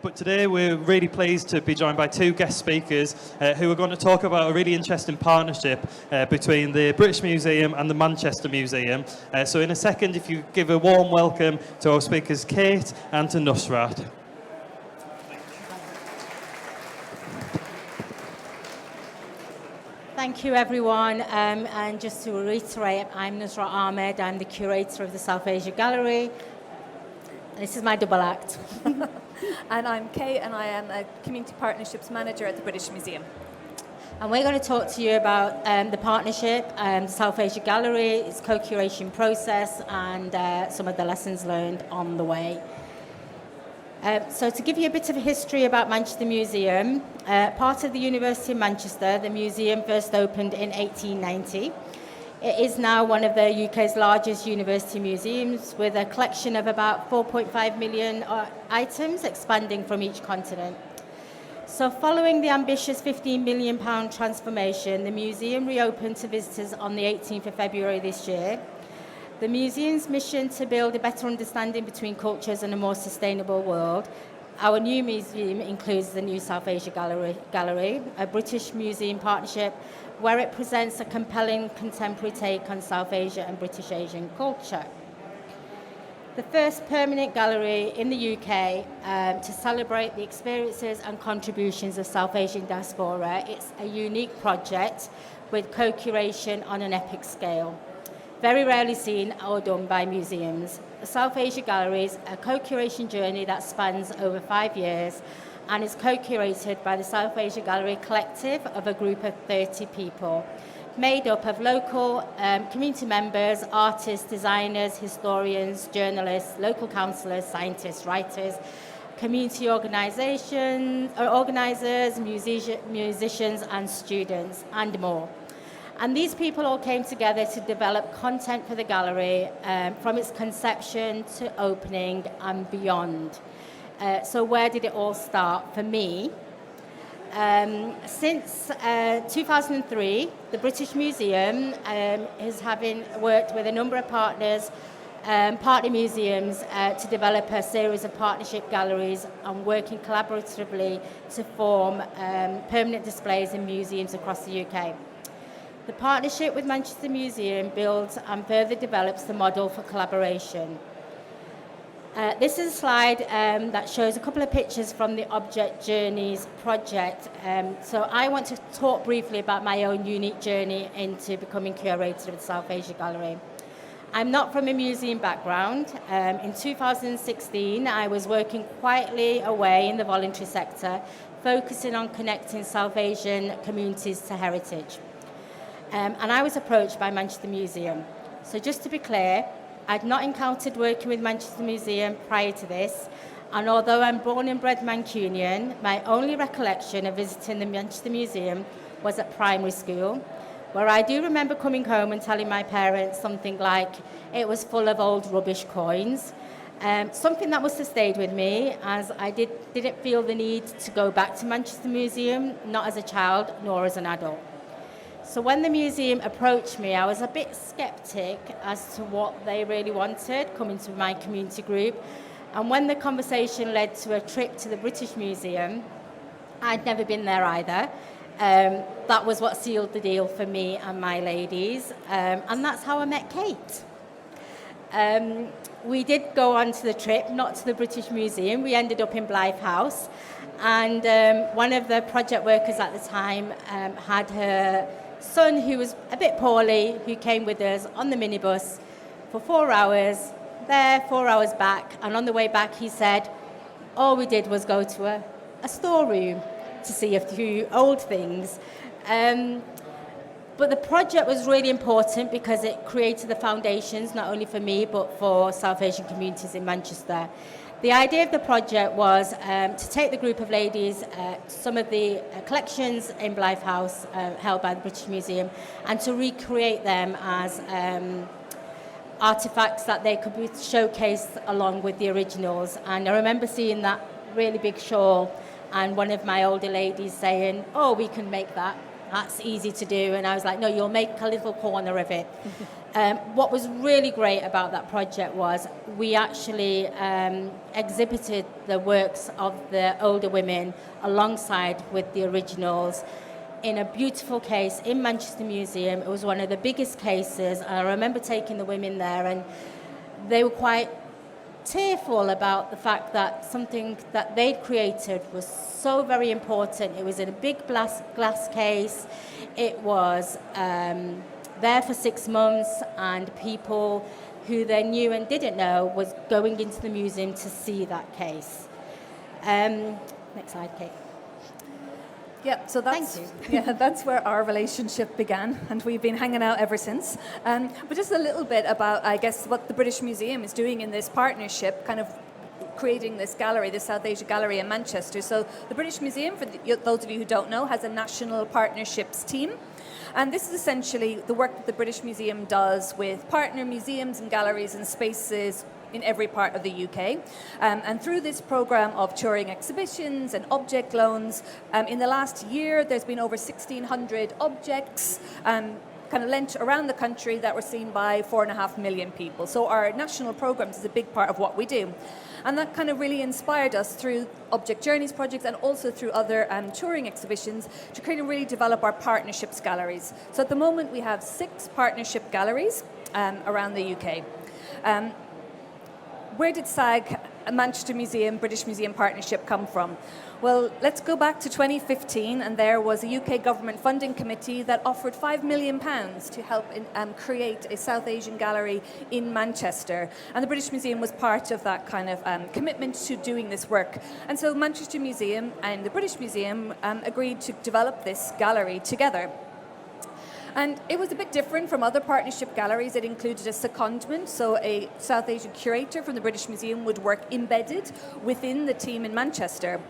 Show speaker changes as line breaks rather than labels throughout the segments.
But today we're really pleased to be joined by two guest speakers who are going to talk about a really interesting partnership between the British Museum and the Manchester Museum. So in a second, if you give a warm welcome to our speakers Kayte and to Nusrat.
Thank you, everyone. And just to reiterate, I'm Nusrat Ahmed. I'm the curator of the South Asia Gallery. This is my double act.
And I'm Kayte, and I am a Community Partnerships Manager at the British Museum.
And we're going to talk to you about the partnership, the South Asia Gallery, its co-curation process, and some of the lessons learned on the way. So to give you a bit of a history about Manchester Museum, part of the University of Manchester, the museum first opened in 1890. It is now one of the UK's largest university museums with a collection of about 4.5 million items expanding from each continent. So following the ambitious £15 million transformation, the museum reopened to visitors on the 18th of February this year. The museum's mission to build a better understanding between cultures and a more sustainable world. Our new museum includes the new South Asia Gallery, a British museum partnership where it presents a compelling contemporary take on South Asia and British Asian culture. The first permanent gallery in the UK to celebrate the experiences and contributions of South Asian diaspora. It's a unique project with co-curation on an epic scale. Very rarely seen or done by museums. The South Asia Gallery is a co-curation journey that spans over 5 years and is co-curated by the South Asia Gallery collective of a group of 30 people, made up of local community members, artists, designers, historians, journalists, local councillors, scientists, writers, community organisers, musicians and students, and more. And these people all came together to develop content for the gallery from its conception to opening and beyond. So where did it all start for me? Since 2003, the British Museum is having worked with a number of partner museums to develop a series of partnership galleries and working collaboratively to form permanent displays in museums across the UK. The partnership with Manchester Museum builds and further develops the model for collaboration. This is a slide that shows a couple of pictures from the Object Journeys project. So I want to talk briefly about my own unique journey into becoming curator of the South Asia Gallery. I'm not from a museum background. In 2016, I was working quietly away in the voluntary sector, focusing on connecting South Asian communities to heritage. And I was approached by Manchester Museum. So just to be clear, I'd not encountered working with Manchester Museum prior to this, and although I'm born and bred Mancunian, my only recollection of visiting the Manchester Museum was at primary school, where I do remember coming home and telling my parents something like it was full of old rubbish coins, something that must have stayed with me as I didn't feel the need to go back to Manchester Museum, not as a child nor as an adult. So when the museum approached me, I was a bit sceptic as to what they really wanted coming to my community group. And when the conversation led to a trip to the British Museum, I'd never been there either. That was what sealed the deal for me and my ladies. And that's how I met Kayte. We did go on to the trip, not to the British Museum. We ended up in Blythe House. And one of the project workers at the time had her son, who was a bit poorly, who came with us on the minibus for 4 hours, there, 4 hours back, and on the way back he said, all we did was go to a storeroom to see a few old things. But the project was really important because it created the foundations, not only for me, but for South Asian communities in Manchester. The idea of the project was to take the group of ladies, some of the collections in Blythe House held by the British Museum, and to recreate them as artefacts that they could be showcased along with the originals. And I remember seeing that really big shawl and one of my older ladies saying, oh, we can make that. That's easy to do. And I was like, no, you'll make a little corner of it. What was really great about that project was we actually exhibited the works of the older women alongside with the originals in a beautiful case in Manchester Museum. It was one of the biggest cases. I remember taking the women there, and they were quite tearful about the fact that something that they'd created was so very important. It was in a big glass case. It was there for 6 months, and people who they knew and didn't know was going into the museum to see that case. Next slide, Kate.
Yeah, so that's,
Thank you.
yeah, that's where our relationship began, and we've been hanging out ever since. But just a little bit about, I guess, what the British Museum is doing in this partnership, kind of creating this gallery, the South Asia Gallery in Manchester. So the British Museum, for those of you who don't know, has a national partnerships team. And this is essentially the work that the British Museum does with partner museums and galleries and spaces in every part of the UK. And through this programme of touring exhibitions and object loans, in the last year there's been over 1,600 objects kind of lent around the country that were seen by 4.5 million people. So our national programmes is a big part of what we do. And that kind of really inspired us through Object Journeys projects and also through other touring exhibitions to kind of really develop our partnerships galleries. So at the moment we have 6 partnership galleries around the UK. Where did SAG, Manchester Museum, British Museum Partnership come from? Well, let's go back to 2015, and there was a UK government funding committee that offered £5 million to help create a South Asian gallery in Manchester. And the British Museum was part of that kind of commitment to doing this work. And so Manchester Museum and the British Museum agreed to develop this gallery together. And it was a bit different from other partnership galleries. It included a secondment, so a South Asian curator from the British Museum would work embedded within the team in Manchester.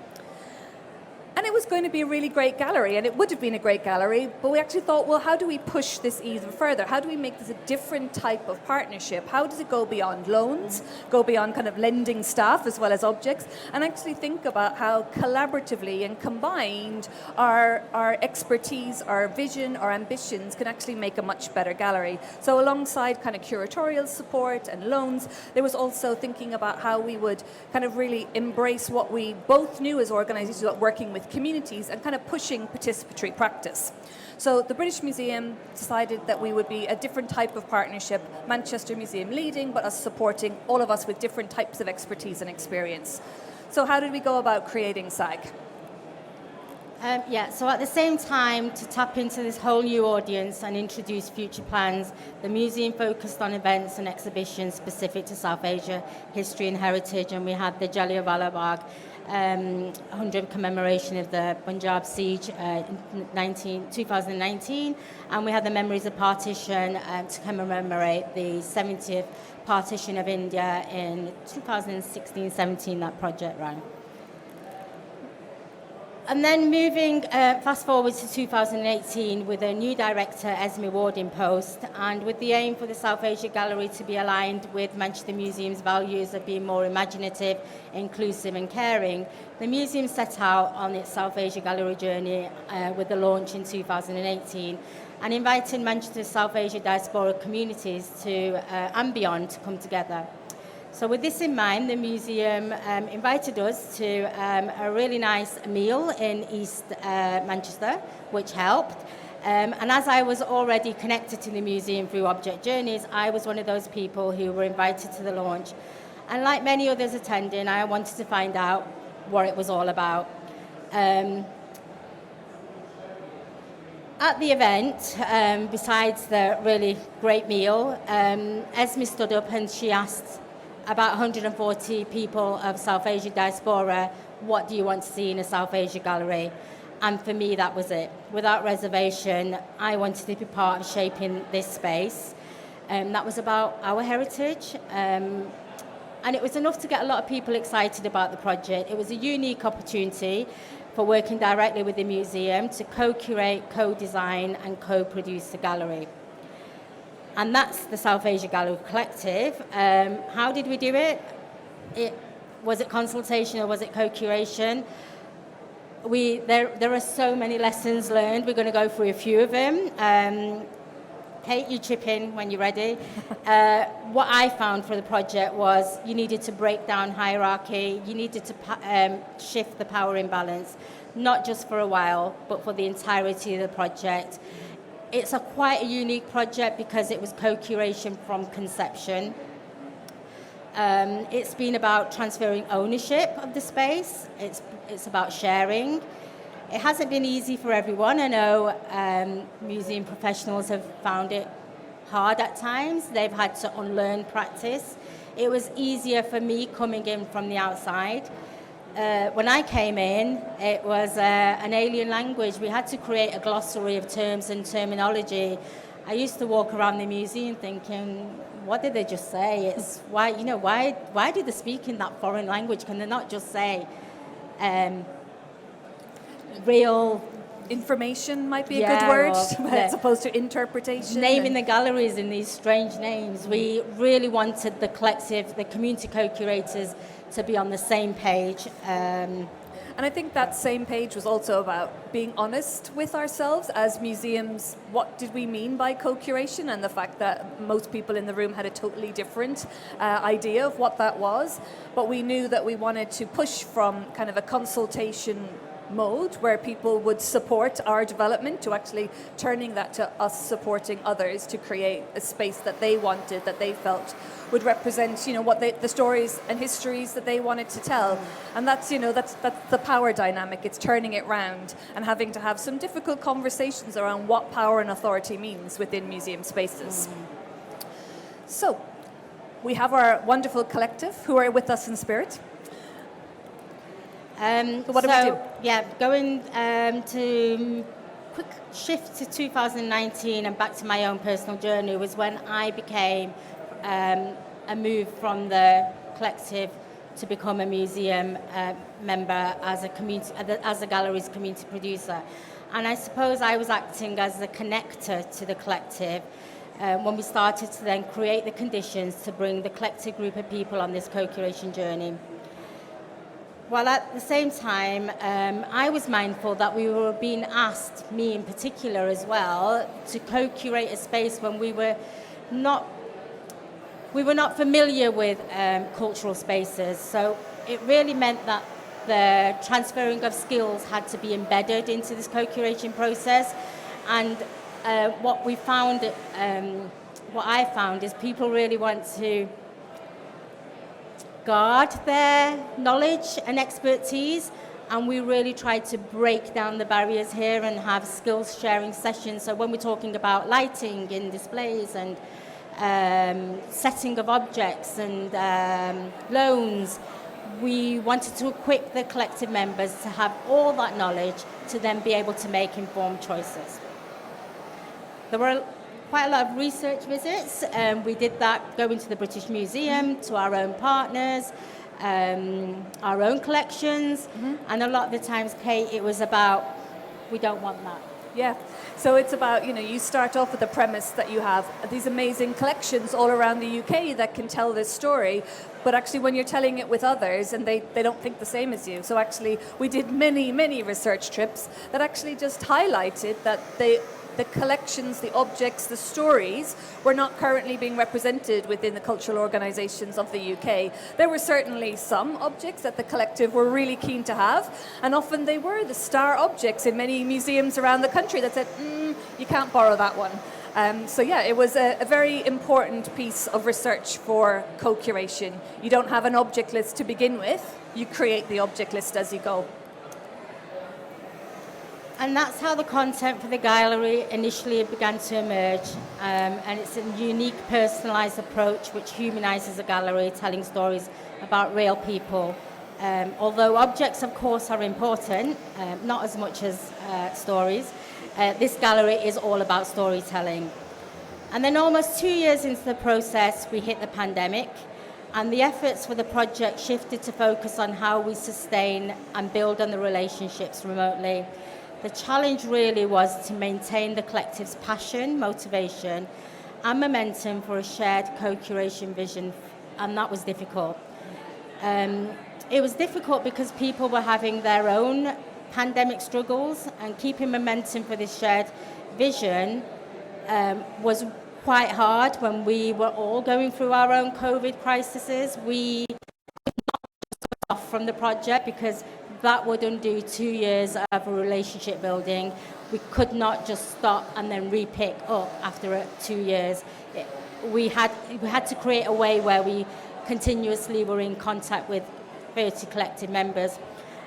And it was going to be a really great gallery, and it would have been a great gallery, but we actually thought, well, how do we push this even further? How do we make this a different type of partnership? How does it go beyond loans, go beyond kind of lending staff as well as objects, and actually think about how collaboratively and combined our expertise, our vision, our ambitions can actually make a much better gallery. So alongside kind of curatorial support and loans, there was also thinking about how we would kind of really embrace what we both knew as organisations about working with communities and kind of pushing participatory practice. So the British Museum decided that we would be a different type of partnership, Manchester Museum leading, but us supporting all of us with different types of expertise and experience. So how did we go about creating SAG?
So at the same time, to tap into this whole new audience and introduce future plans, the museum focused on events and exhibitions specific to South Asia history and heritage, and we had the Jallianwala Bagh 100th commemoration of the Punjab siege in 2019, and we had the Memories of Partition to commemorate the 70th partition of India in 2016-17, that project ran. And then moving fast forward to 2018 with a new director, Esme Ward, in post, and with the aim for the South Asia Gallery to be aligned with Manchester Museum's values of being more imaginative, inclusive and caring, the museum set out on its South Asia Gallery journey with the launch in 2018 and invited Manchester's South Asia diaspora communities to and beyond to come together. So with this in mind, the museum invited us to a really nice meal in East Manchester, which helped. And as I was already connected to the museum through Object Journeys, I was one of those people who were invited to the launch. And like many others attending, I wanted to find out what it was all about. At the event, besides the really great meal, Esme stood up and she asked about 140 people of South Asia diaspora, what do you want to see in a South Asia gallery? And for me, that was it. Without reservation, I wanted to be part of shaping this space. That was about our heritage. And it was enough to get a lot of people excited about the project. It was a unique opportunity for working directly with the museum to co-curate, co-design and co-produce the gallery. And that's the South Asia Gallery Collective. How did we do it? Was it consultation or was it co-curation? There are so many lessons learned. We're going to go through a few of them. Kate, you chip in when you're ready. What I found for the project was you needed to break down hierarchy, you needed to shift the power imbalance, not just for a while, but for the entirety of the project. It's quite a unique project because it was co-curation from conception. It's been about transferring ownership of the space. It's about sharing. It hasn't been easy for everyone. I know museum professionals have found it hard at times. They've had to unlearn practice. It was easier for me coming in from the outside. When I came in, it was an alien language. We had to create a glossary of terms and terminology. I used to walk around the museum thinking, what did they just say? It's why do they speak in that foreign language? Can they not just say real
information might be a good word, as opposed to interpretation.
Naming the galleries in these strange names. We really wanted the collective, the community co-curators, to be on the same page.
And I think that same page was also about being honest with ourselves as museums. What did we mean by co-curation? And the fact that most people in the room had a totally different idea of what that was. But we knew that we wanted to push from kind of a consultation mode where people would support our development to actually turning that to us supporting others to create a space that they wanted, that they felt would represent, what the stories and histories that they wanted to tell. And that's the power dynamic. It's turning it round and having to have some difficult conversations around what power and authority means within museum spaces. So we have our wonderful collective who are with us in spirit. So what do we do?
Yeah, going to quick shift to 2019 and back to my own personal journey was when I became a move from the collective to become a museum member as a gallery's community producer. And I suppose I was acting as a connector to the collective when we started to then create the conditions to bring the collective group of people on this co-curation journey. While at the same time, I was mindful that we were being asked, me in particular as well, to co-curate a space when we were not familiar with cultural spaces. So it really meant that the transferring of skills had to be embedded into this co-curation process. And what I found is people really want to guard their knowledge and expertise, and we really try to break down the barriers here and have skills sharing sessions. So when we're talking about lighting in displays and setting of objects and loans, we wanted to equip the collective members to have all that knowledge to then be able to make informed choices. There were quite a lot of research visits. We did that going to the British Museum, to our own partners, our own collections, and a lot of the times, Kate, it was about, we don't want that.
Yeah, so it's about, you start off with the premise that you have these amazing collections all around the UK that can tell this story, but actually when you're telling it with others and they don't think the same as you. So actually we did many research trips that actually just highlighted that the collections, the objects, the stories were not currently being represented within the cultural organisations of the UK. There were certainly some objects that the collective were really keen to have, and often they were the star objects in many museums around the country that said, you can't borrow that one. So yeah, it was a very important piece of research for co-curation. You don't have an object list to begin with, you create the object list as you go.
And that's how the content for the gallery initially began to emerge. And it's a unique, personalised approach which humanises the gallery, telling stories about real people. Although objects, of course, are important, not as much as stories, this gallery is all about storytelling. And then almost 2 years into the process, we hit the pandemic, and the efforts for the project shifted to focus on how we sustain and build on the relationships remotely. The challenge really was to maintain the collective's passion, motivation, and momentum for a shared co-curation vision, and that was difficult. It was difficult because people were having their own pandemic struggles, and keeping momentum for this shared vision was quite hard when we were all going through our own COVID crises. We off from the project because that would undo 2 years of a relationship building. We could not just stop and then re-pick up after 2 years. We had to create a way where we continuously were in contact with 30 collective members.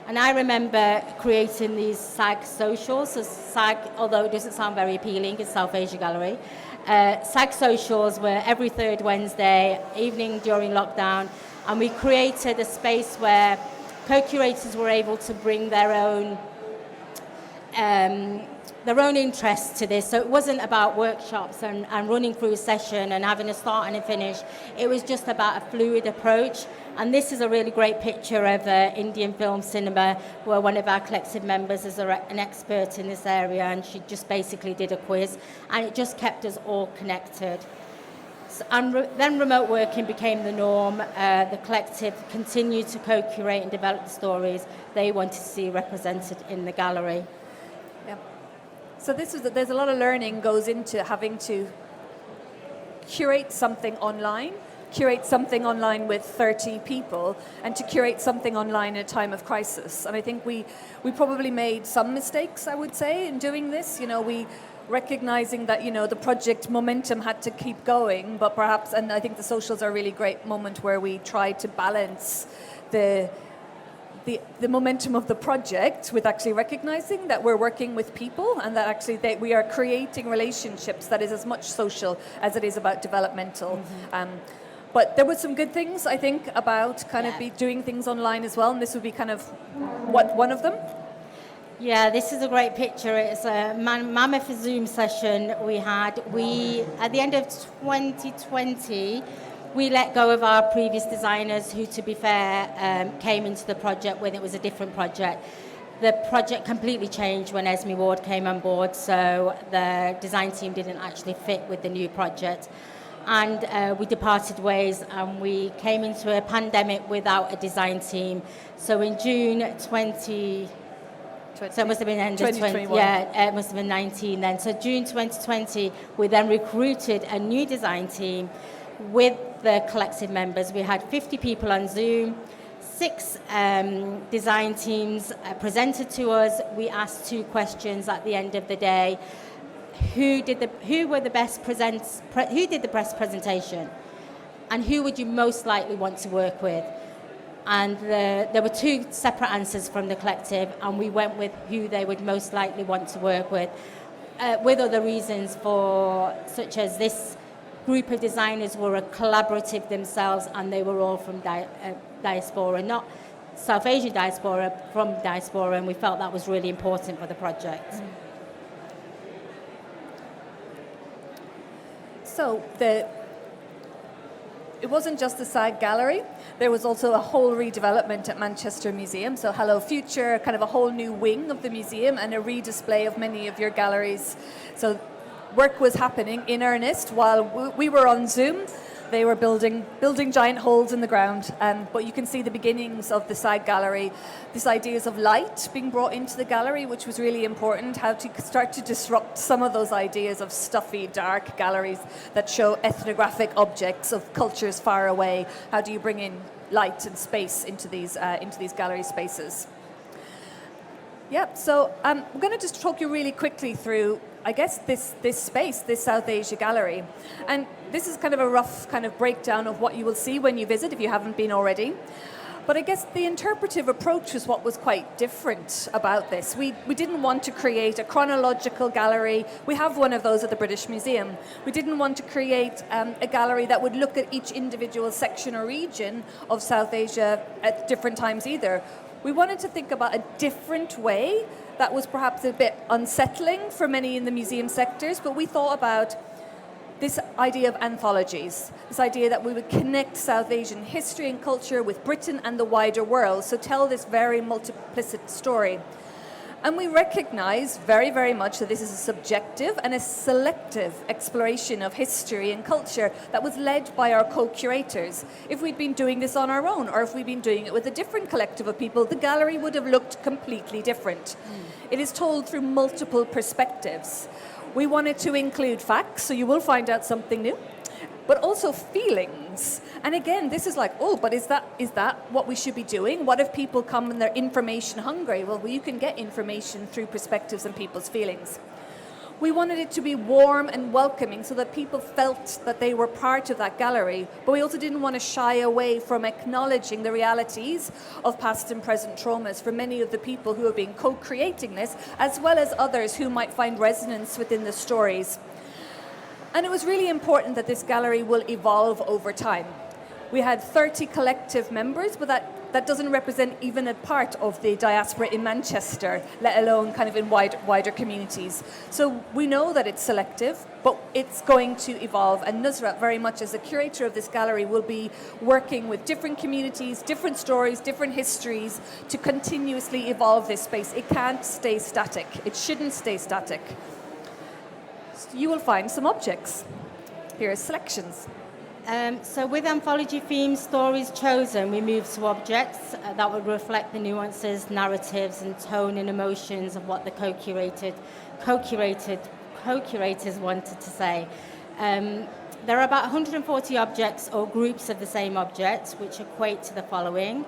And I remember creating these SAG socials. So SAG, although it doesn't sound very appealing, it's South Asia Gallery. SAG socials were every third Wednesday evening during lockdown, and we created a space where co-curators were able to bring their own interests to this. So it wasn't about workshops and running through a session and having a start and a finish. It was just about a fluid approach. And this is a really great picture of Indian film cinema, where one of our collective members is an expert in this area, and she just basically did a quiz, and it just kept us all connected. So, then remote working became the norm. The collective continued to co-curate and develop the stories they wanted to see represented in the gallery.
Yeah. So there's a lot of learning goes into having to curate something online with 30 people, and to curate something online in a time of crisis. And I think we probably made some mistakes, I would say, in doing this. We recognizing that, the project momentum had to keep going, but perhaps, and I think the socials are a really great moment where we try to balance the momentum of the project with actually recognizing that we're working with people, and that actually we are creating relationships that is as much social as it is about developmental. Mm-hmm. But there were some good things, I think, about be doing things online as well, and this would be kind of one of them.
Yeah, this is a great picture. It's a mammoth Zoom session we had. At the end of 2020, we let go of our previous designers who, to be fair, came into the project when it was a different project. The project completely changed when Esme Ward came on board, so the design team didn't actually fit with the new project. And we departed ways, and we came into a pandemic without a design team. So in June 2020, so it must have been end of 2021. Yeah, it must have been 19 then. So June 2020, we then recruited a new design team with the collective members. We had 50 people on Zoom, 6 design teams presented to us. We asked 2 questions at the end of the day. Who did the best presentation, and who would you most likely want to work with? And there were 2 separate answers from the collective, and we went with who they would most likely want to work with other reasons, such as this group of designers were a collaborative themselves, and they were all from diaspora, not South Asian diaspora, from diaspora, and we felt that was really important for the project. Mm.
So it wasn't just the SAG gallery. There was also a whole redevelopment at Manchester Museum. So Hello Future, kind of a whole new wing of the museum, and a redisplay of many of your galleries. So work was happening in earnest while we were on Zoom. They were building giant holes in the ground. But you can see the beginnings of the SAG gallery. These ideas of light being brought into the gallery, which was really important, how to start to disrupt some of those ideas of stuffy, dark galleries that show ethnographic objects of cultures far away. How do you bring in light and space into these gallery spaces? Yeah, so I'm going to just talk you really quickly through, I guess, this space, this South Asia Gallery. And this is kind of a rough kind of breakdown of what you will see when you visit, if you haven't been already. But I guess the interpretive approach was what was quite different about this. We didn't want to create a chronological gallery. We have one of those at the British Museum. We didn't want to create a gallery that would look at each individual section or region of South Asia at different times either. We wanted to think about a different way that was perhaps a bit unsettling for many in the museum sectors, but we thought about this idea of anthologies, this idea that we would connect South Asian history and culture with Britain and the wider world, so tell this very multiplicit story. And we recognize very, very much that this is a subjective and a selective exploration of history and culture that was led by our co-curators. If we'd been doing this on our own, or if we'd been doing it with a different collective of people, the gallery would have looked completely different. It is told through multiple perspectives. We wanted to include facts, so you will find out something new, but also feelings. And again, this is like, oh, but is that what we should be doing? What if people come and they're information hungry? Well, you can get information through perspectives and people's feelings. We wanted it to be warm and welcoming so that people felt that they were part of that gallery, but we also didn't want to shy away from acknowledging the realities of past and present traumas for many of the people who have been co-creating this, as well as others who might find resonance within the stories. And it was really important that this gallery will evolve over time. We had 30 collective members, but that doesn't represent even a part of the diaspora in Manchester, let alone kind of in wider communities. So we know that it's selective, but it's going to evolve. And Nusrat, very much as the curator of this gallery, will be working with different communities, different stories, different histories to continuously evolve this space. It can't stay static. It shouldn't stay static. You will find some objects. Here are selections.
So with anthology themes, stories chosen, we move to objects that would reflect the nuances, narratives, and tone and emotions of what the co-curators wanted to say. There are about 140 objects or groups of the same object, which equate to the following.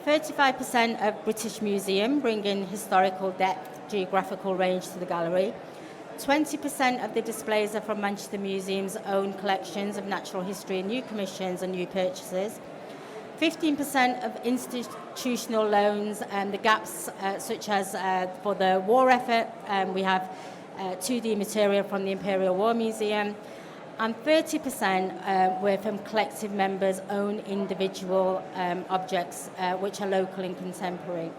35% of British Museum, bringing historical depth, geographical range to the gallery. 20% of the displays are from Manchester Museum's own collections of natural history and new commissions and new purchases. 15% of institutional loans and the gaps such as for the war effort, we have 2D material from the Imperial War Museum, and 30% were from collective members' own individual objects which are local and contemporary.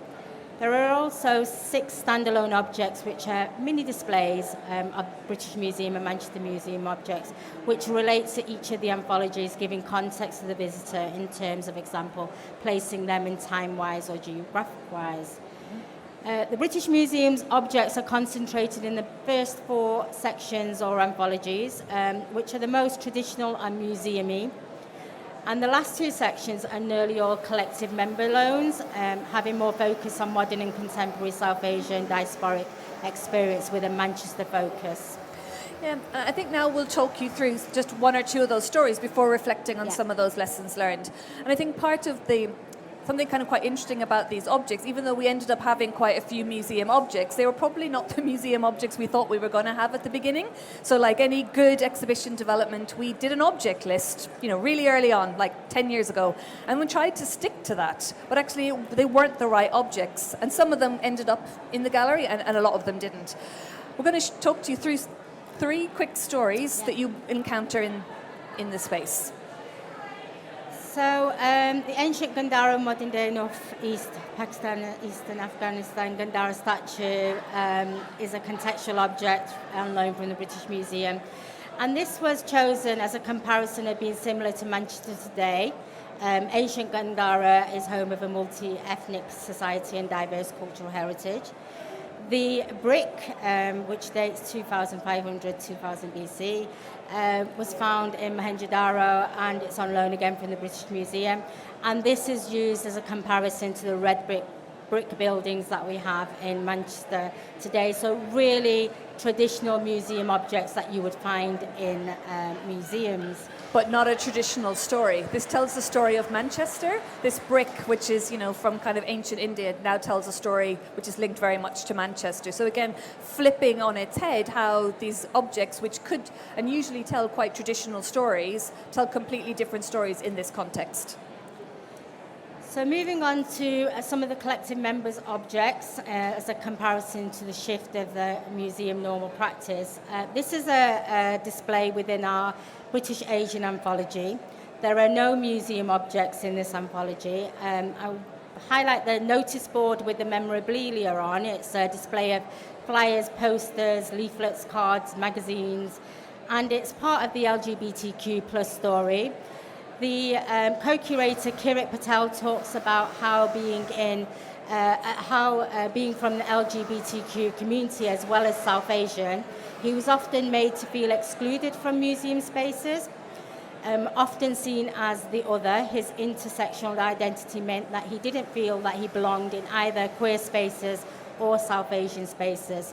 There are also 6 standalone objects which are mini displays of British Museum and Manchester Museum objects, which relate to each of the anthologies, giving context to the visitor in terms of example, placing them in time-wise or geographic-wise. The British Museum's objects are concentrated in the first 4 sections or anthologies, which are the most traditional and museum-y. And the last 2 sections are nearly all collective member loans, having more focus on modern and contemporary South Asian diasporic experience with a Manchester focus.
Yeah, I think now we'll talk you through just 1 or 2 of those stories before reflecting on some of those lessons learned. And I think part of something kind of quite interesting about these objects, even though we ended up having quite a few museum objects, they were probably not the museum objects we thought we were going to have at the beginning. So like any good exhibition development, we did an object list, really early on, like 10 years ago, and we tried to stick to that. But actually, they weren't the right objects. And some of them ended up in the gallery, and a lot of them didn't. We're going to talk to you through 3 quick stories that you encounter in the space.
So the ancient Gandhara, modern day north-east Pakistan, eastern Afghanistan Gandhara statue is a contextual object on loan from the British Museum. And this was chosen as a comparison of being similar to Manchester today. Ancient Gandhara is home of a multi-ethnic society and diverse cultural heritage. The brick, which dates 2500, 2000 BC, was found in Mohenjo-Daro, and it's on loan again from the British Museum. And this is used as a comparison to the red brick buildings that we have in Manchester today. So really traditional museum objects that you would find in museums.
But not a traditional story. This tells the story of Manchester. This brick, which is, from kind of ancient India, now tells a story which is linked very much to Manchester. So again, flipping on its head how these objects, which could and usually tell quite traditional stories, tell completely different stories in this context.
So moving on to some of the collective members' objects as a comparison to the shift of the museum normal practice. This is a display within our British Asian anthology. There are no museum objects in this anthology. I'll highlight the notice board with the memorabilia on. It's a display of flyers, posters, leaflets, cards, magazines, and it's part of the LGBTQ plus story. The co-curator Kirit Patel talks about how being from the LGBTQ community as well as South Asian, he was often made to feel excluded from museum spaces, often seen as the other. His intersectional identity meant that he didn't feel that he belonged in either queer spaces or South Asian spaces.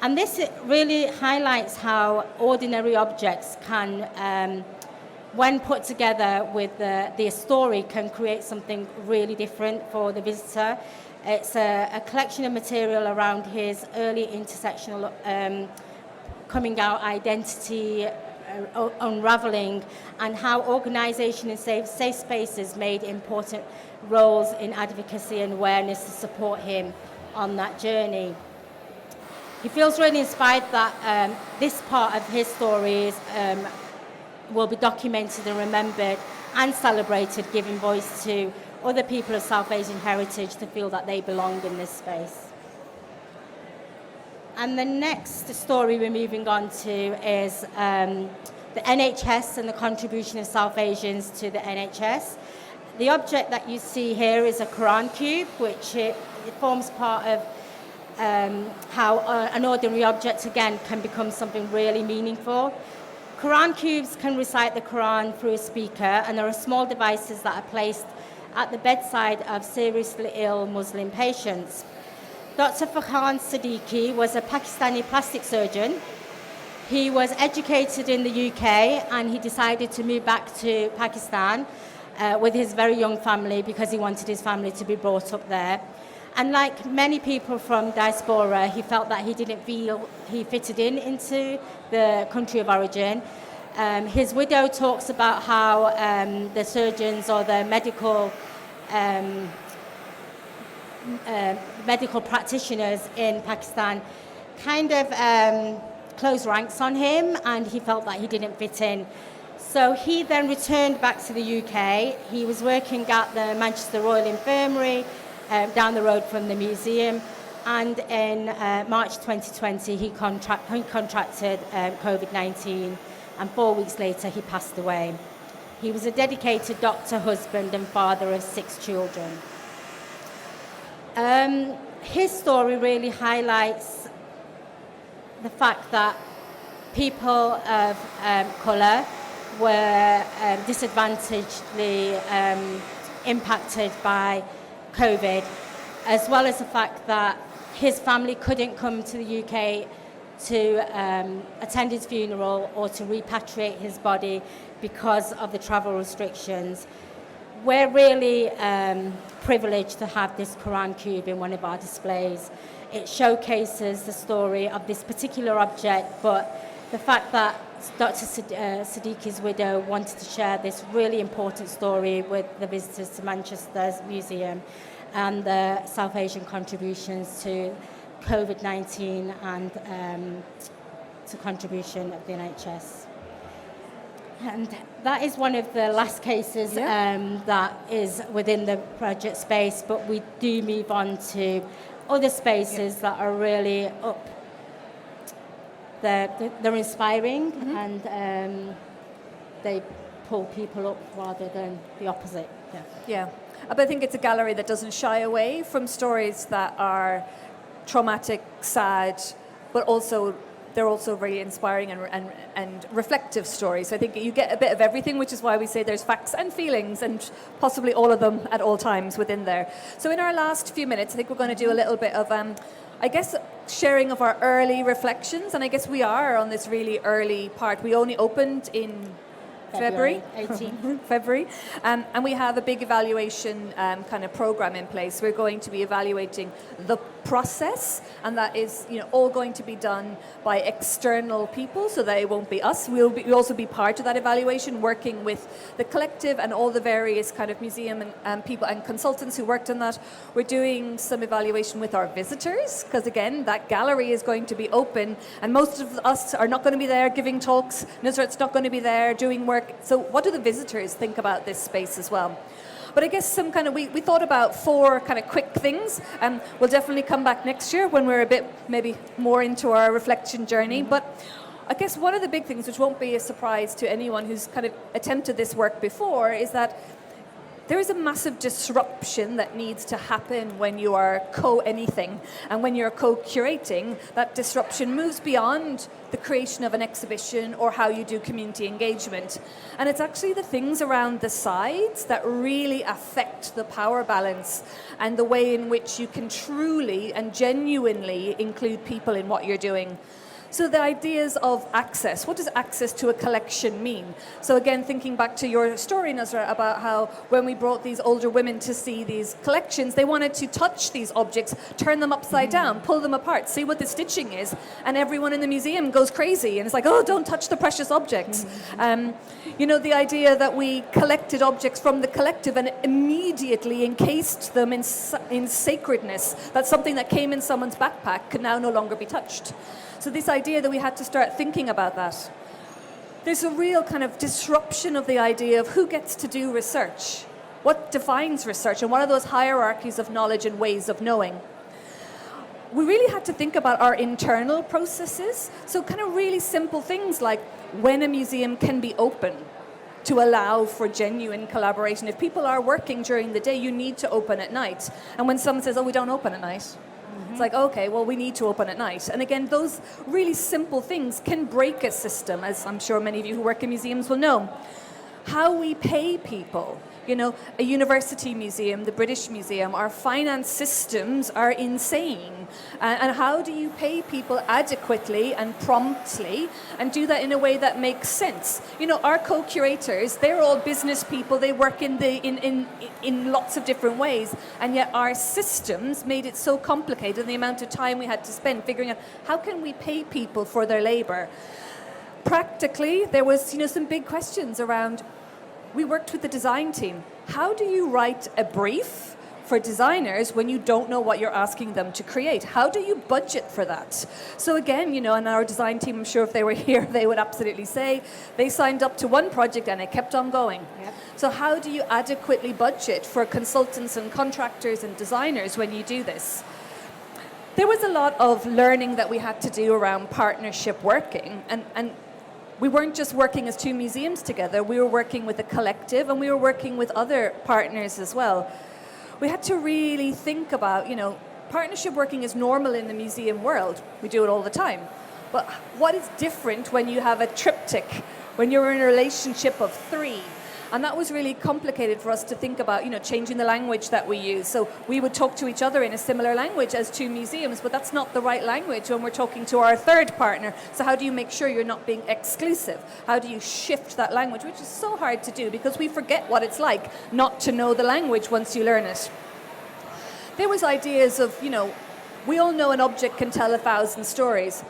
And this really highlights how ordinary objects can, when put together with the story, can create something really different for the visitor. It's a collection of material around his early intersectional coming out identity, unraveling, and how organisation and safe spaces made important roles in advocacy and awareness to support him on that journey. He feels really inspired that this part of his stories will be documented and remembered and celebrated, giving voice to other people of South Asian heritage to feel that they belong in this space. And the next story we're moving on to is the NHS and the contribution of South Asians to the NHS. The object that you see here is a Quran cube, which it forms part of how an ordinary object, again, can become something really meaningful. Quran cubes can recite the Quran through a speaker, and there are small devices that are placed at the bedside of seriously ill Muslim patients. Dr. Farhan Siddiqui was a Pakistani plastic surgeon. He was educated in the UK, and he decided to move back to Pakistan with his very young family because he wanted his family to be brought up there. And like many people from diaspora, he felt that he didn't feel he fitted into the country of origin. His widow talks about how the surgeons or the medical practitioners in Pakistan kind of closed ranks on him, and he felt that he didn't fit in. So he then returned back to the UK. He was working at the Manchester Royal Infirmary, down the road from the museum, and in March 2020 he contracted COVID-19, and 4 weeks later he passed away. He was a dedicated doctor, husband and father of 6 children. His story really highlights the fact that people of colour were disadvantagedly impacted by COVID, as well as the fact that his family couldn't come to the UK to attend his funeral or to repatriate his body because of the travel restrictions. We're really privileged to have this Quran cube in one of our displays. It showcases the story of this particular object, but the fact that Dr. Siddiqui's widow wanted to share this really important story with the visitors to Manchester's museum and the South Asian contributions to COVID-19 and to contribution of the NHS. And that is one of the last cases that is within the project space, but we do move on to other spaces that are really up. They're inspiring, and they pull people up rather than the opposite.
Yeah. But I think it's a gallery that doesn't shy away from stories that are traumatic, sad, but also they're also very inspiring and reflective stories. So I think you get a bit of everything, which is why we say there's facts and feelings, and possibly all of them at all times within there. So in our last few minutes, I think we're going to do a little bit of, I guess, sharing of our early reflections. And I guess we are on this really early part. We only opened in February 18th. February. And we have a big evaluation kind of program in place. We're going to be evaluating the process, and that is, all going to be done by external people, so that it won't be us. We'll also be part of that evaluation, working with the collective and all the various kind of museum and people and consultants who worked on that. We're doing some evaluation with our visitors, because again, that gallery is going to be open, and most of us are not going to be there giving talks. Nusrat's not going to be there doing work. So what do the visitors think about this space as well? But I guess we thought about 4 kind of quick things. We'll definitely come back next year when we're a bit maybe more into our reflection journey. But I guess one of the big things, which won't be a surprise to anyone who's kind of attempted this work before, is that there is a massive disruption that needs to happen when you are co-anything. And when you're co-curating, that disruption moves beyond the creation of an exhibition or how you do community engagement. And it's actually the things around the sides that really affect the power balance and the way in which you can truly and genuinely include people in what you're doing. So the ideas of access, what does access to a collection mean? So again, thinking back to your story, Nusrat, about how when we brought these older women to see these collections, they wanted to touch these objects, turn them upside down, pull them apart, see what the stitching is, and everyone in the museum goes crazy, and it's like, oh, don't touch the precious objects. You know, the idea that we collected objects from the collective and immediately encased them in sacredness, that something that came in someone's backpack could now no longer be touched. So this idea that we had to start thinking about that. There's a real kind of disruption of the idea of who gets to do research, what defines research, and what are those hierarchies of knowledge and ways of knowing. We really had to think about our internal processes, so kind of really simple things like when a museum can be open to allow for genuine collaboration. If people are working during the day, you need to open at night. And when someone says, oh, we don't open at night, it's like, okay, well, we need to open at night. And again, those really simple things can break a system, as I'm sure many of you who work in museums will know. How we pay people. You know, a university museum, the British Museum, our finance systems are insane. And how do you pay people adequately and promptly and do that in a way that makes sense? You know, our co-curators, they're all business people. They work in lots of different ways. And yet our systems made it so complicated, the amount of time we had to spend figuring out how can we pay people for their labor. Practically, there was, you know, some big questions around. We worked with the design team. How do you write a brief for designers when you don't know what you're asking them to create? How do you budget for that? So again, you know, and our design team, I'm sure if they were here, they would absolutely say, they signed up to one project and it kept on going. Yep. So how do you adequately budget for consultants and contractors and designers when you do this? There was a lot of learning that we had to do around partnership working, and we weren't just working as two museums together, we were working with a collective and we were working with other partners as well. We had to really think about, you know, partnership working is normal in the museum world. We do it all the time. But what is different when you have a triptych, when you're in a relationship of three? And that was really complicated for us to think about, you know, changing the language that we use. So we would talk to each other in a similar language as two museums, but that's not the right language when we're talking to our third partner. So how do you make sure you're not being exclusive? How do you shift that language, which is so hard to do because we forget what it's like not to know the language once you learn it. There was ideas of, you know, we all know an object can tell 1,000 stories.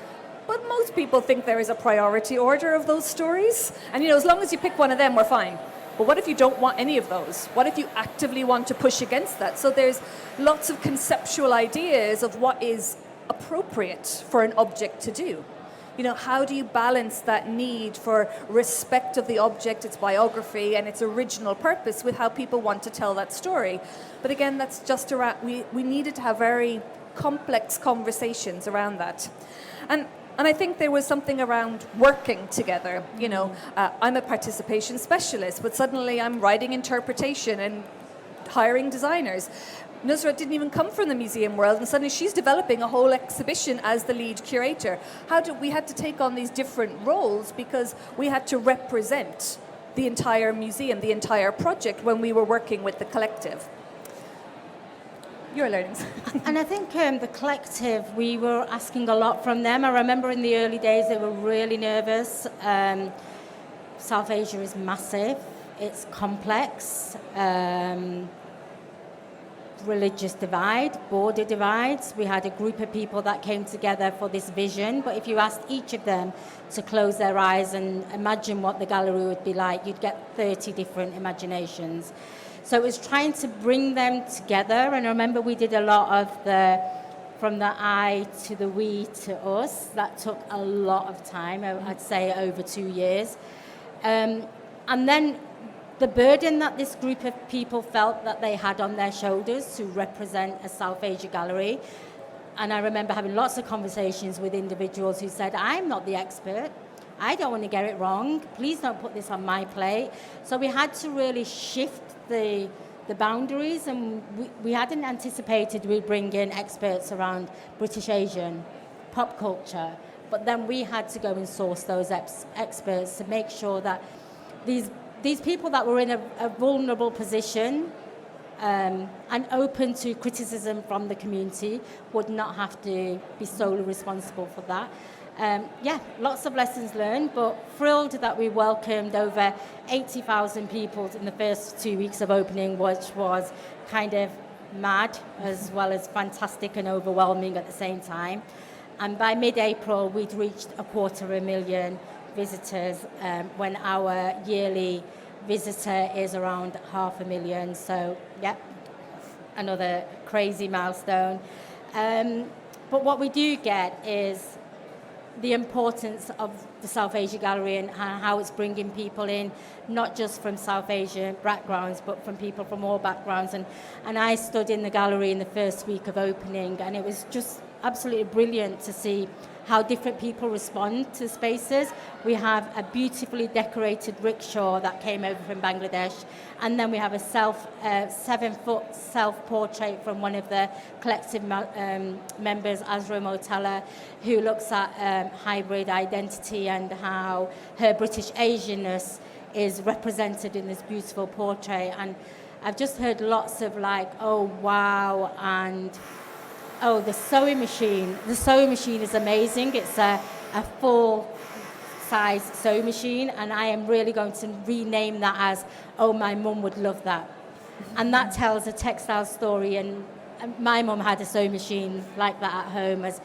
But most people think there is a priority order of those stories. And, you know, as long as you pick one of them, we're fine. But what if you don't want any of those? What if you actively want to push against that? So there's lots of conceptual ideas of what is appropriate for an object to do. You know, how do you balance that need for respect of the object, its biography, and its original purpose with how people want to tell that story? But again, that's just around, we needed to have very complex conversations around that. And I think there was something around working together. You know, I'm a participation specialist, but suddenly I'm writing interpretation and hiring designers. Nusrat didn't even come from the museum world, and suddenly she's developing a whole exhibition as the lead curator. We had to take on these different roles because we had to represent the entire museum, the entire project when we were working with the collective. Your learnings.
And I think the collective, we were asking a lot from them. I remember in the early days they were really nervous. South Asia is massive. It's complex. Religious divide, border divides. We had a group of people that came together for this vision, but if you asked each of them to close their eyes and imagine what the gallery would be like, you'd get 30 different imaginations. So it was trying to bring them together, and I remember we did a lot of from the I to the we to us. That took a lot of time, I'd say over 2 years. And then the burden that this group of people felt that they had on their shoulders to represent a South Asia gallery. And I remember having lots of conversations with individuals who said, I'm not the expert. I don't want to get it wrong. Please don't put this on my plate. So we had to really shift the boundaries, and we hadn't anticipated we'd bring in experts around British Asian pop culture, but then we had to go and source those experts to make sure that these people that were in a vulnerable position and open to criticism from the community would not have to be solely responsible for that. Lots of lessons learned, but thrilled that we welcomed over 80,000 people in the first 2 weeks of opening, which was kind of mad as well as fantastic and overwhelming at the same time. And by mid-April, we'd reached 250,000 visitors when our yearly visitor is around 500,000. So, another crazy milestone. But what we do get is the importance of the South Asia Gallery and how it's bringing people in, not just from South Asian backgrounds, but from people from all backgrounds. And I stood in the gallery in the first week of opening, and it was just absolutely brilliant to see how different people respond to spaces. We have a beautifully decorated rickshaw that came over from Bangladesh, and then we have a 7-foot self-portrait from one of the collective members, Azra Motala, who looks at hybrid identity and how her British Asianness is represented in this beautiful portrait. And I've just heard lots of like, oh wow, and oh, the sewing machine. The sewing machine is amazing. It's a full-size sewing machine, and I am really going to rename that as, oh, my mum would love that. And that tells a textile story, and my mum had a sewing machine like that at home, as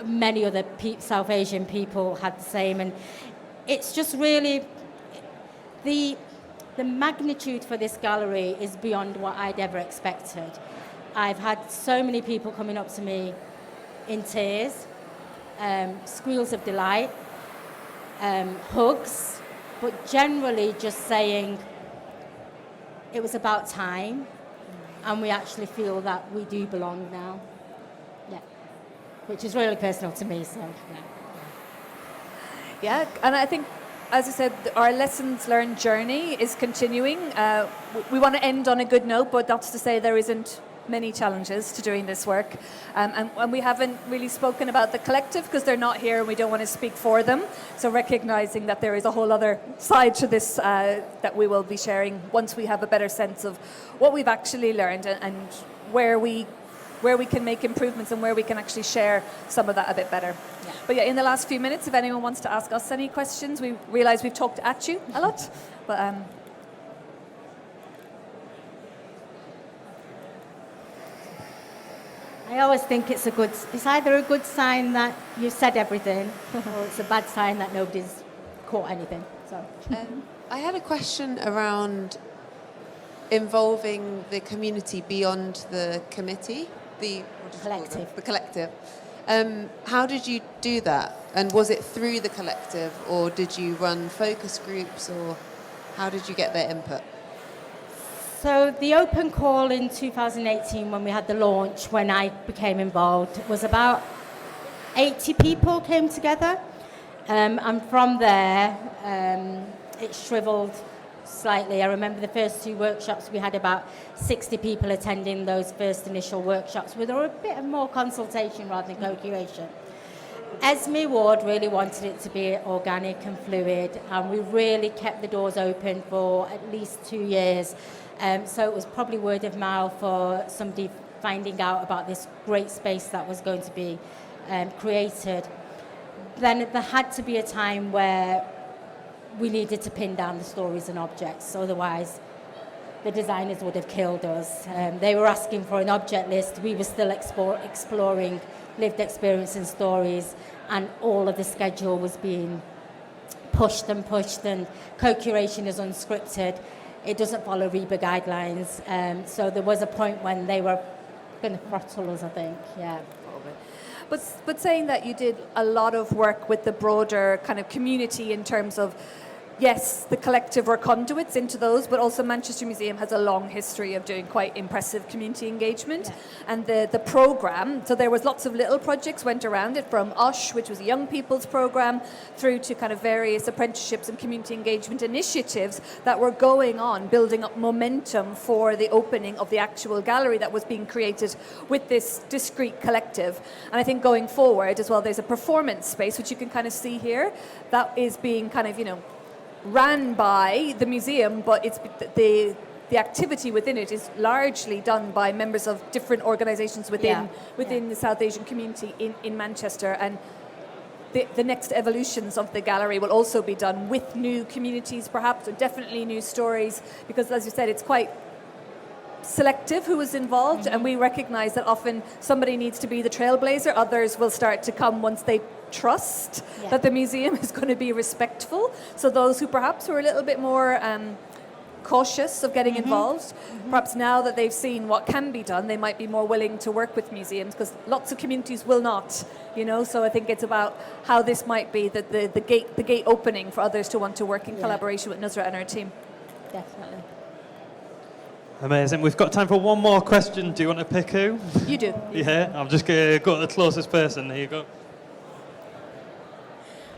many other South Asian people had the same. And it's just really, the magnitude for this gallery is beyond what I'd ever expected. I've had so many people coming up to me in tears, squeals of delight, hugs, but generally just saying it was about time, and we actually feel that we do belong now. Yeah, which is really personal to me. So
yeah, and I think, as I said, our lessons learned journey is continuing. We want to end on a good note, but that's to say there isn't many challenges to doing this work. And we haven't really spoken about the collective because they're not here and we don't want to speak for them. So recognizing that there is a whole other side to this that we will be sharing once we have a better sense of what we've actually learned and where we can make improvements and where we can actually share some of that a bit better. Yeah. But yeah, in the last few minutes, if anyone wants to ask us any questions, we realize we've talked at you a lot, but
I always think it's either a good sign that you've said everything, or it's a bad sign that nobody's caught anything. So,
I had a question around involving the community beyond the committee, the
collective.
The collective. How did you do that? And was it through the collective, or did you run focus groups, or how did you get their input?
So the open call in 2018, when we had the launch, when I became involved, was about 80 people came together. And from there, it shriveled slightly. I remember the first 2 workshops, we had about 60 people attending those first initial workshops, where there were a bit more consultation rather than co-curation. Esme Ward really wanted it to be organic and fluid, and we really kept the doors open for at least 2 years. So it was probably word of mouth or somebody finding out about this great space that was going to be created. Then there had to be a time where we needed to pin down the stories and objects, otherwise the designers would have killed us. They were asking for an object list, we were still exploring lived experience and stories, and all of the schedule was being pushed, and co-curation is unscripted. It doesn't follow REBA guidelines. So there was a point when they were going to throttle us, I think, yeah.
But saying that you did a lot of work with the broader kind of community in terms of yes, the collective were conduits into those, but also Manchester Museum has a long history of doing quite impressive community engagement.
Yeah.
And the programme, so there was lots of little projects went around it, from USH, which was a young people's programme, through to kind of various apprenticeships and community engagement initiatives that were going on, building up momentum for the opening of the actual gallery that was being created with this discrete collective. And I think going forward as well, there's a performance space, which you can kind of see here, that is being kind of, ran by the museum, but it's the activity within it is largely done by members of different organisations within the South Asian community in Manchester. And the next evolutions of the gallery will also be done with new communities, perhaps, or definitely new stories, because, as you said, it's quite selective who is involved, and we recognise that often somebody needs to be the trailblazer. Others will start to come once they trust that the museum is going to be respectful. So those who perhaps were a little bit more cautious of getting involved, perhaps now that they've seen what can be done, they might be more willing to work with museums, because lots of communities will not, so I think it's about how this might be the gate opening for others to want to work in collaboration with Nusrat and her team.
Definitely.
Amazing. We've got time for one more question. Do you want to pick who?
You do.
Yeah, I'm just going to go to the closest person. There you go.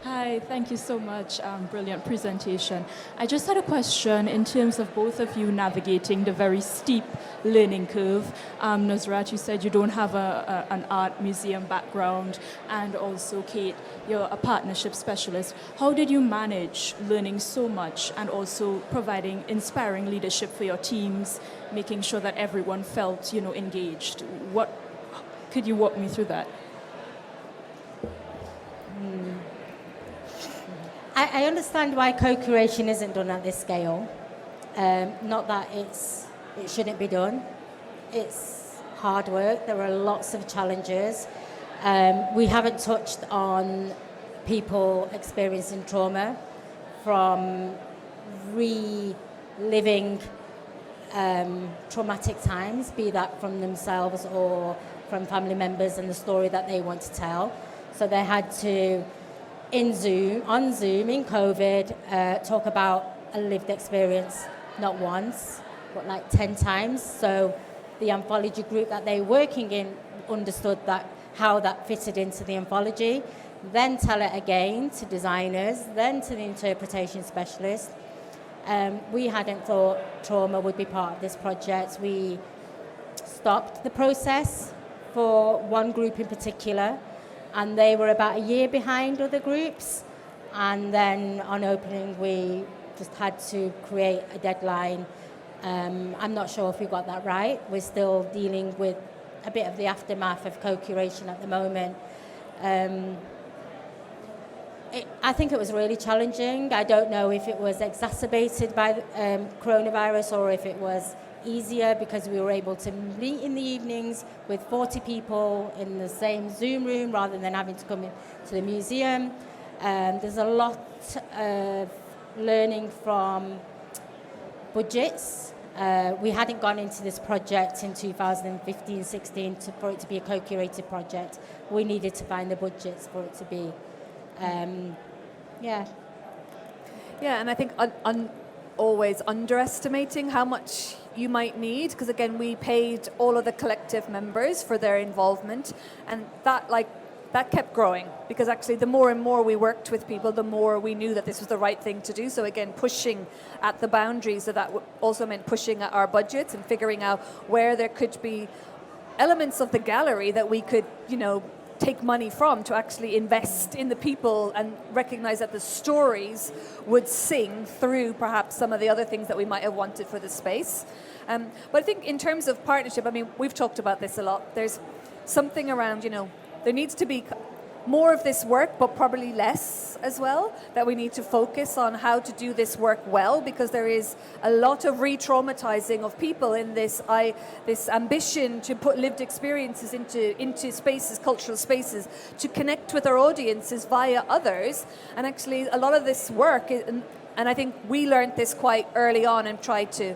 Hi, thank you so much. Brilliant presentation. I just had a question in terms of both of you navigating the very steep learning curve. Nusrat, you said you don't have an art museum background, and also Kate, you're a partnership specialist. How did you manage learning so much and also providing inspiring leadership for your teams, making sure that everyone felt, engaged? Could you walk me through that?
I understand why co-curation isn't done at this scale. Not that it shouldn't be done. It's hard work. There are lots of challenges. We haven't touched on people experiencing trauma, from reliving traumatic times, be that from themselves or from family members, and the story that they want to tell. So they had to, on Zoom, in COVID, talk about a lived experience, not once, but like 10 times. So the anthology group that they're working in understood how that fitted into the anthology, then tell it again to designers, then to the interpretation specialist. We hadn't thought trauma would be part of this project. We stopped the process for one group in particular, and they were about a year behind other groups. And then on opening, we just had to create a deadline. I'm not sure if we got that right. We're still dealing with a bit of the aftermath of co-curation at the moment. I think it was really challenging. I don't know if it was exacerbated by coronavirus or if it was easier because we were able to meet in the evenings with 40 people in the same Zoom room rather than having to come in to the museum. There's a lot of learning from budgets. We hadn't gone into this project in 2015-16 for it to be a co-curated project. We needed to find the budgets for it to be. Yeah, and I think always underestimating how much you might need, because again, we paid all of the collective members for their involvement, and that kept growing, because actually the more and more we worked with people, the more we knew that this was the right thing to do. So again, pushing at the boundaries of that also meant pushing at our budgets and figuring out where there could be elements of the gallery that we could, take money from to actually invest in the people and recognize that the stories would sing through perhaps some of the other things that we might have wanted for the space. But I think in terms of partnership, we've talked about this a lot. There's something around, there needs to be more of this work, but probably less as well, that we need to focus on how to do this work well, because there is a lot of re-traumatizing of people in this ambition to put lived experiences into spaces, cultural spaces, to connect with our audiences via others. And actually a lot of this work, and I think we learned this quite early on and tried to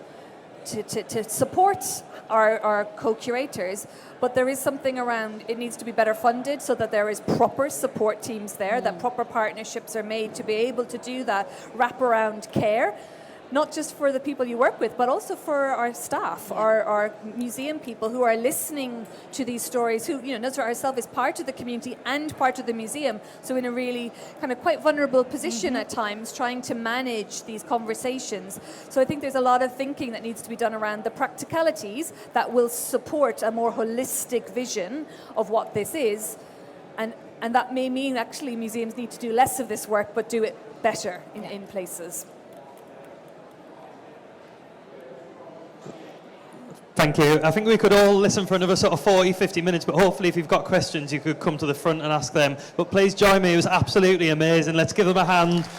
to support our co-curators, but there is something around it needs to be better funded so that there is proper support teams there, that proper partnerships are made to be able to do that wraparound care, not just for the people you work with, but also for our staff, our museum people who are listening to these stories, who, Nusrat herself is part of the community and part of the museum, so in a really kind of quite vulnerable position at times, trying to manage these conversations. So I think there's a lot of thinking that needs to be done around the practicalities that will support a more holistic vision of what this is, and that may mean actually museums need to do less of this work, but do it better in places.
Thank you. I think we could all listen for another sort of 40, 50 minutes, but hopefully if you've got questions, you could come to the front and ask them. But please join me. It was absolutely amazing. Let's give them a hand.